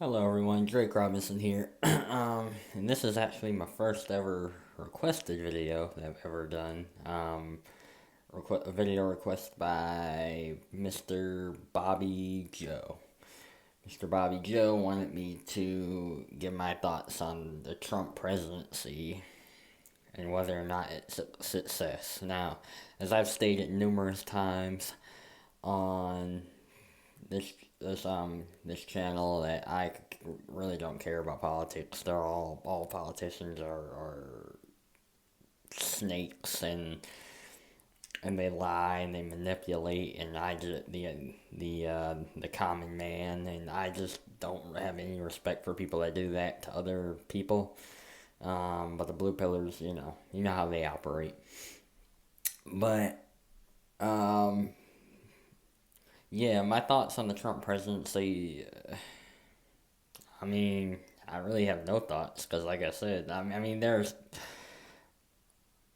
Hello everyone, Drake Robinson here. And this is actually my first ever requested video that I've ever done. A video request by Mr. Bobby Joe. Mr. Bobby Joe wanted me to give my thoughts on the Trump presidency and whether or not it's a success. Now, as I've stated numerous times on this channel that I really don't care about politics. They're all politicians are snakes and they lie and they manipulate, and I just the common man, and I just don't have any respect for people that do that to other people. But the blue pillars, you know how they operate. But um, yeah, my thoughts on the Trump presidency. I mean, I really have no thoughts because, like I said, I mean, there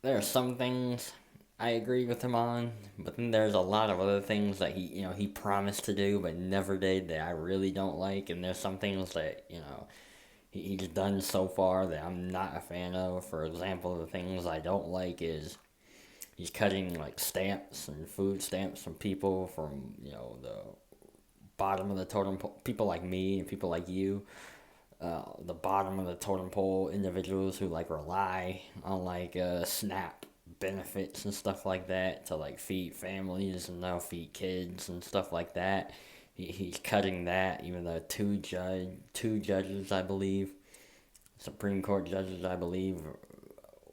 are some things I agree with him on, but then there's a lot of other things that he promised to do but never did that I really don't like, and there's some things that he's done so far that I'm not a fan of. For example, the things I don't like is he's cutting like stamps and food stamps from people from the bottom of the totem pole, people like me and people like you, the bottom of the totem pole individuals who like rely on like SNAP benefits and stuff like that to like feed families and now feed kids and stuff like that. He's cutting that, even though two judges, I believe, Supreme Court judges, I believe,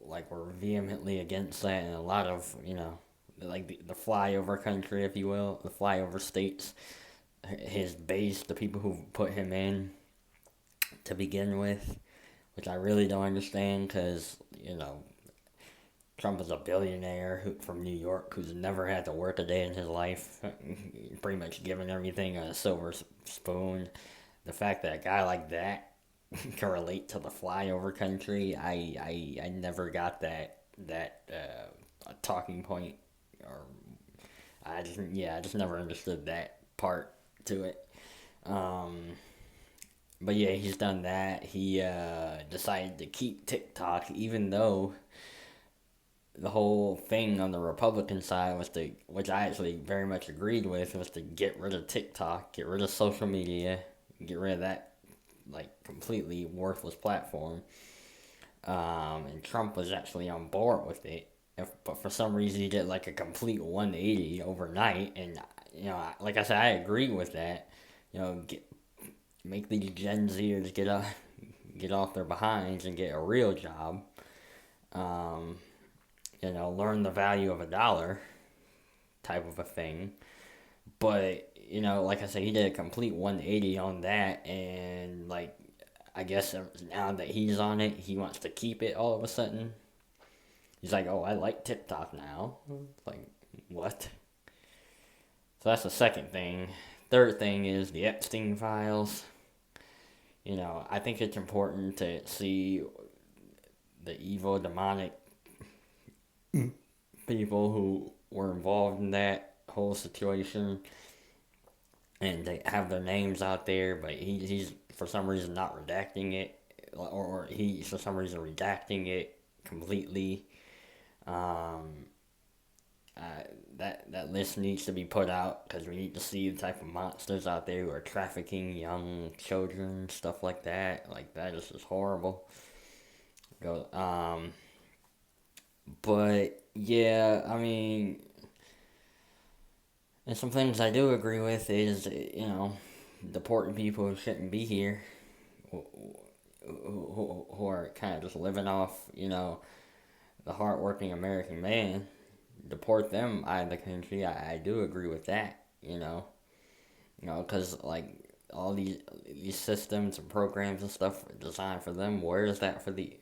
like were vehemently against that, and a lot of like the flyover country, if you will, the flyover states, his base, the people who put him in to begin with, which I really don't understand because, Trump is a billionaire from New York who's never had to work a day in his life, pretty much given everything a silver spoon. The fact that a guy like that can relate to the flyover country, I never got that talking point, or I just never understood that part to it. Um, but yeah, he's done that. He decided to keep TikTok, even though the whole thing on the Republican side was to, which I actually very much agreed with, was to get rid of TikTok, get rid of social media, get rid of that like completely worthless platform. And Trump was actually on board with it. But for some reason, he did like a complete 180 overnight, and like I said, I agree with that. Make these Gen Zers get off their behinds and get a real job. Um, learn the value of a dollar, type of a thing. But like I said, he did a complete 180 on that, and like I guess now that he's on it, he wants to keep it all of a sudden. He's like, oh, I like TikTok now. It's like, what? So that's the second thing. Third thing is the Epstein files. I think it's important to see the evil, demonic people who were involved in that whole situation, and they have their names out there, but he's for some reason not redacting it, or he's for some reason redacting it completely. Um, that list needs to be put out because we need to see the type of monsters out there who are trafficking young children, stuff like that. Like that is just horrible. Go, but yeah, I mean, and some things I do agree with is deporting people who shouldn't be here, who are kind of just living off the hardworking American man, deport them out of the country. I do agree with that. Because like all these systems and programs and stuff are designed for them. Where is that for the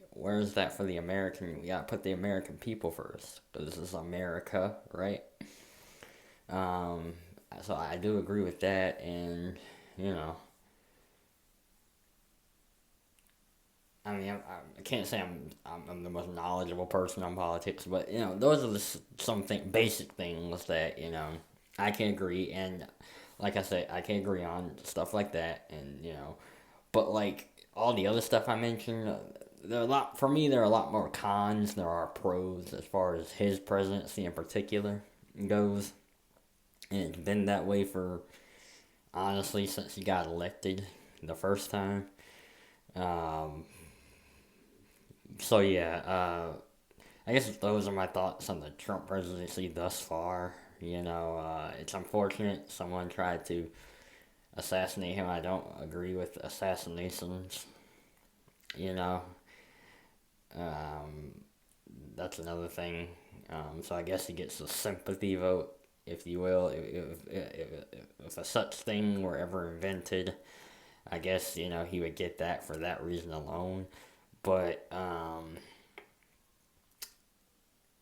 American? We gotta put the American people first because this is America, right? Um, so I do agree with that, and you know, I mean, I can't say I'm the most knowledgeable person on politics, but those are some basic things that I can agree, and like I said, I can agree on stuff like that, and But like all the other stuff I mentioned, there are a lot for me. There are a lot more cons than there are pros as far as his presidency in particular goes, and it's been that way for honestly since he got elected the first time. Um, so yeah, I guess those are my thoughts on the Trump presidency thus far. It's unfortunate someone tried to assassinate him. I don't agree with assassinations. You know, um, that's another thing. So I guess he gets a sympathy vote, if you will. If a such thing were ever invented, I guess he would get that for that reason alone. But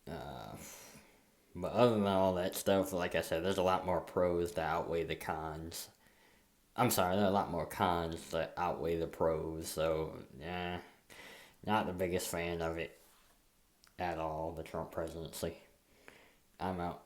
uh, but other than all that stuff, like I said, there's a lot more pros that outweigh the cons. I'm sorry, there are a lot more cons that outweigh the pros. So yeah, not the biggest fan of it at all. The Trump presidency. I'm out.